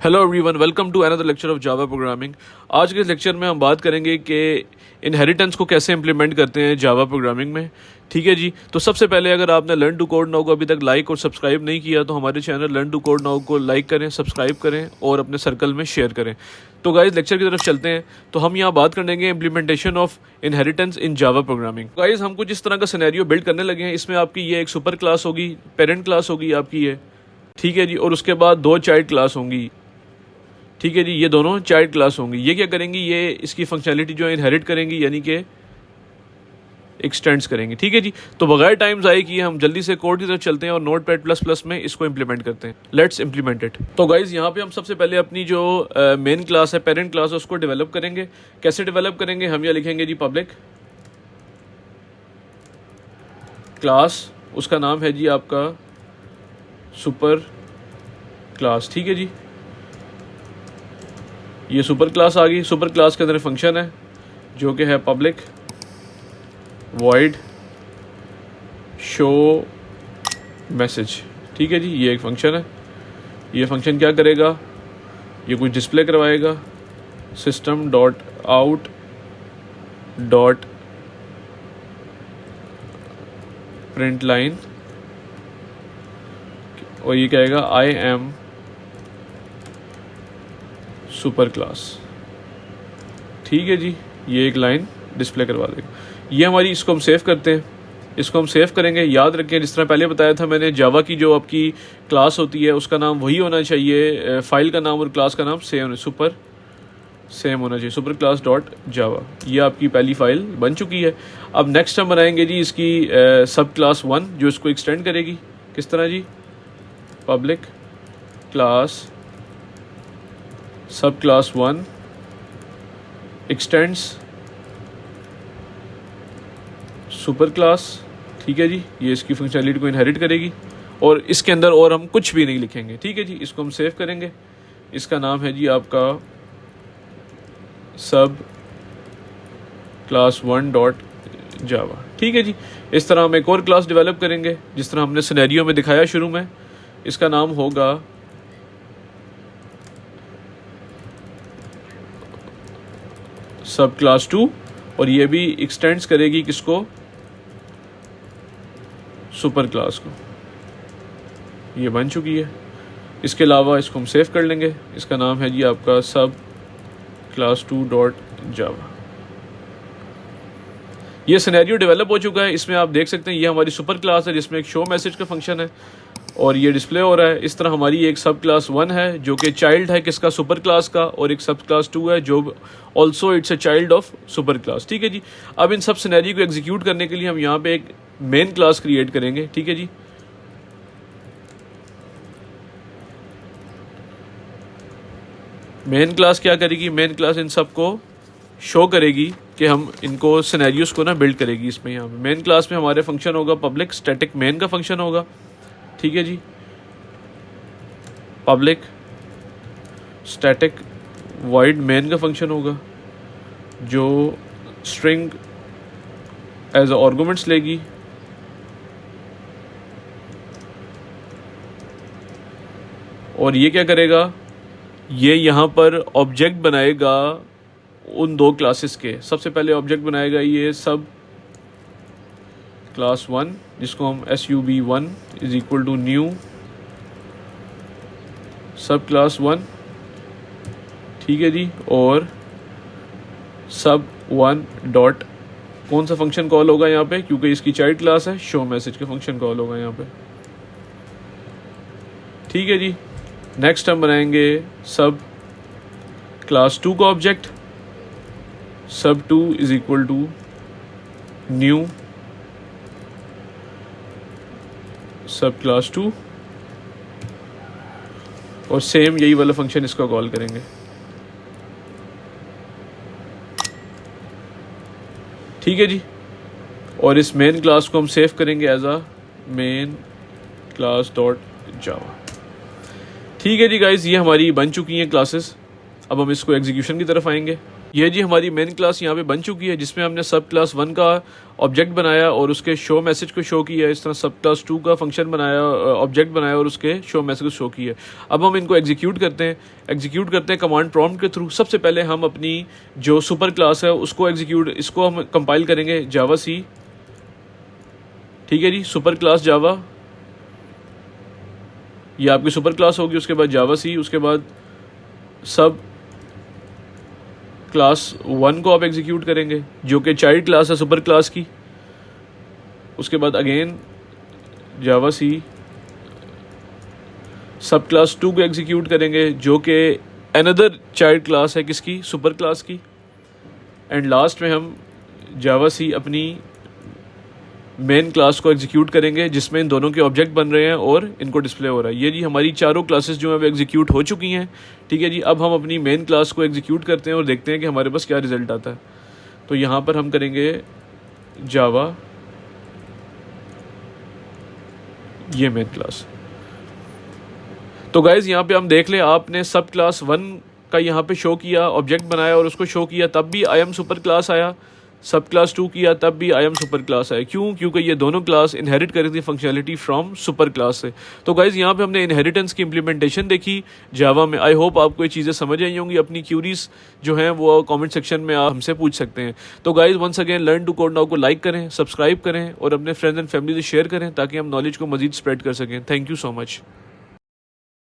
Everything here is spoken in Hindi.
Hello everyone, welcome to another lecture of Java programming. आज के इस लेक्चर में हम बात करेंगे कि इनहेरिटेंस को कैसे इंप्लीमेंट करते हैं जावा प्रोग्रामिंग में। ठीक है जी। तो सबसे पहले अगर आपने लर्न टू कोड नाउ को अभी तक लाइक और सब्सक्राइब नहीं किया तो हमारे channel learn to code now को लाइक करें, सब्सक्राइब करें और अपने सर्कल में शेयर करें। तो गाइज लेक्चर की तरफ चलते हैं। तो हम यहाँ बात करेंगे implementation of inheritance in Java programming. Guys हम कुछ इस तरह का सिनेरियो बिल्ड करने लगे हैं। इसमें आपकी ये एक सुपर क्लास होगी, पेरेंट क्लास होगी आपकी ये, ठीक है जी। और उसके बाद दो चाइल्ड क्लास होंगी, ठीक है जी। ये दोनों चाइल्ड क्लास होंगी। ये क्या करेंगी, ये इसकी फंक्शनैलिटी जो है इनहेरिट करेंगी, यानी कि एक्सटेंड्स करेंगे, ठीक है जी। तो बगैर टाइम ज़ाये किए हम जल्दी से कोड की तरफ चलते हैं और नोटपैड प्लस प्लस में इसको इंप्लीमेंट करते हैं। Let's implement it. तो गाइज यहाँ पे हम सबसे पहले अपनी जो मेन क्लास है, पेरेंट क्लास है, उसको डेवलप करेंगे। कैसे डेवलप करेंगे, हम यहाँ लिखेंगे जी पब्लिक क्लास, उसका नाम है जी आपका सुपर क्लास, ठीक है जी। ये सुपर क्लास आ गई। सुपर क्लास के अंदर फंक्शन है जो कि है पब्लिक वॉइड शो मैसेज, ठीक है जी। ये एक फंक्शन है। ये फंक्शन क्या करेगा, ये कुछ डिस्प्ले करवाएगा, system dot out dot print line, और ये कहेगा आई एम सुपर क्लास, ठीक है जी। ये एक लाइन डिस्प्ले करवा देगा। ये हमारी, इसको हम सेव करते हैं। इसको हम सेव करेंगे। याद रखें जिस तरह पहले बताया था मैंने, जावा की जो आपकी क्लास होती है उसका नाम वही होना चाहिए, फाइल का नाम और क्लास का नाम सेम होना चाहिए, सुपर क्लास डॉट जावा। ये आपकी पहली फाइल बन चुकी है। अब नेक्स्ट हम बनाएंगे जी इसकी सब क्लास 1 जो इसको एक्सटेंड करेगी। किस तरह जी, पब्लिक क्लास सब क्लास 1 एक्सटेंड्स सुपर क्लास, ठीक है जी। ये इसकी फंक्शनैलिटी को इनहेरिट करेगी और इसके अंदर और हम कुछ भी नहीं लिखेंगे, ठीक है जी। इसको हम सेव करेंगे। इसका नाम है जी आपका सब क्लास 1 डॉट जावा, ठीक है जी। इस तरह हम एक और क्लास डेवलप करेंगे जिस तरह हमने सिनेरियो में दिखाया शुरू में। इसका नाम होगा सब क्लास 2 और ये भी एक्सटेंड्स करेगी किसको, सुपर क्लास को। ये बन चुकी है। इसके अलावा इसको हम सेव कर लेंगे। इसका नाम है जी आपका सब क्लास 2 डॉट जावा। ये सिनेरियो डेवलप हो चुका है। इसमें आप देख सकते हैं ये हमारी सुपर क्लास है जिसमें एक शो मैसेज का फंक्शन है और ये डिस्प्ले हो रहा है। इस तरह हमारी एक सब क्लास 1 है जो कि चाइल्ड है किसका, सुपर क्लास का, और एक सब क्लास 2 है जो also it's a child of super class, ठीक है जी। अब इन सब सिनेरियो को एग्जीक्यूट करने के लिए हम यहाँ पे एक मेन क्लास क्रिएट करेंगे, ठीक है जी। मेन क्लास क्या करेगी, मेन क्लास इन सब को शो करेगी कि हम इनको सिनेरियोस को ना बिल्ड करेगी। इसमें यहाँ पे मेन क्लास में हमारे फंक्शन होगा पब्लिक स्टैटिक मेन का फंक्शन होगा, ठीक है जी। पब्लिक स्टैटिक वॉइड मेन का फंक्शन होगा जो स्ट्रिंग एज आर्गुमेंट्स लेगी, और ये क्या करेगा, ये यहाँ पर ऑब्जेक्ट बनाएगा उन दो क्लासेस के। सबसे पहले ऑब्जेक्ट बनाएगा ये सब क्लास 1 जिसको हम sub1 is equal to new sub class 1, ठीक है जी। और सब 1 डॉट कौन सा फंक्शन कॉल होगा यहाँ पे, क्योंकि इसकी चाइल्ड क्लास है, शो मैसेज का फंक्शन कॉल होगा यहाँ पे, ठीक है जी। नेक्स्ट हम बनाएंगे सब क्लास 2 का ऑब्जेक्ट, सब 2 is equal to new sub class 2, और सेम यही वाला फंक्शन इसका कॉल करेंगे, ठीक है जी। और इस मेन क्लास को हम सेव करेंगे as a main class dot Java, ठीक है जी। गाइज ये हमारी बन चुकी हैं क्लासेस। अब हम इसको एग्जीक्यूशन की तरफ आएंगे। ये जी हमारी मेन क्लास यहाँ पे बन चुकी है, जिसमें हमने सब क्लास 1 का ऑब्जेक्ट बनाया और उसके शो मैसेज को शो किया। इस तरह सब क्लास 2 का फंक्शन बनाया, ऑब्जेक्ट बनाया और उसके शो मैसेज को शो किया। अब हम इनको एग्जीक्यूट करते हैं कमांड प्रॉम्प्ट के थ्रू। सबसे पहले हम अपनी जो सुपर क्लास है उसको इसको हम कंपाइल करेंगे जावा सी। ठीक है जी, सुपर क्लास जावा, ये आपकी सुपर क्लास होगी। उसके बाद जावा सी, उसके बाद सब क्लास 1 को आप एग्जीक्यूट करेंगे जो कि चाइल्ड क्लास है सुपर क्लास की। उसके बाद अगेन जावा सी, सब क्लास 2 को एग्जीक्यूट करेंगे जो कि अनदर चाइल्ड क्लास है किसकी, सुपर क्लास की। एंड लास्ट में हम जावा सी अपनी मेन क्लास को एग्जीक्यूट करेंगे जिसमें इन दोनों के ऑब्जेक्ट बन रहे हैं और इनको डिस्प्ले हो रहा है। ये जी हमारी चारों क्लासेस जो हैं वो एग्जीक्यूट हो चुकी हैं। ठीक है जी, अब हम अपनी मेन क्लास को एग्जीक्यूट करते हैं और देखते हैं कि हमारे पास क्या रिजल्ट आता है। तो यहाँ पर हम करेंगे जावा, ये मेन क्लास। तो गाइज यहाँ पे हम देख लें, आपने सब क्लास 1 का यहाँ पे शो किया, ऑब्जेक्ट बनाया और उसको शो किया, तब भी आई एम सुपर क्लास आया। सब क्लास 2 किया तब भी आई एम सुपर क्लास आया। क्यों? क्योंकि ये दोनों क्लास इनहेरिट करी थी फंक्शनलिटी फ्रॉम सुपर क्लास से। तो गाइज यहाँ पे हमने इनहेरिटेंस की इंप्लीमेंटेशन देखी जावा में। आई होप आपको ये चीज़ें समझ आई होंगी। अपनी क्यूरीज जो हैं वो कमेंट सेक्शन में आप हमसे पूछ सकते हैं। तो guys once again learn to code now को लाइक करें, सब्सक्राइब करें और अपने फ्रेंड्स एंड फैमिली से शेयर करें ताकि हम नॉलेज को मजीद स्प्रेड कर सकें। Thank you so much.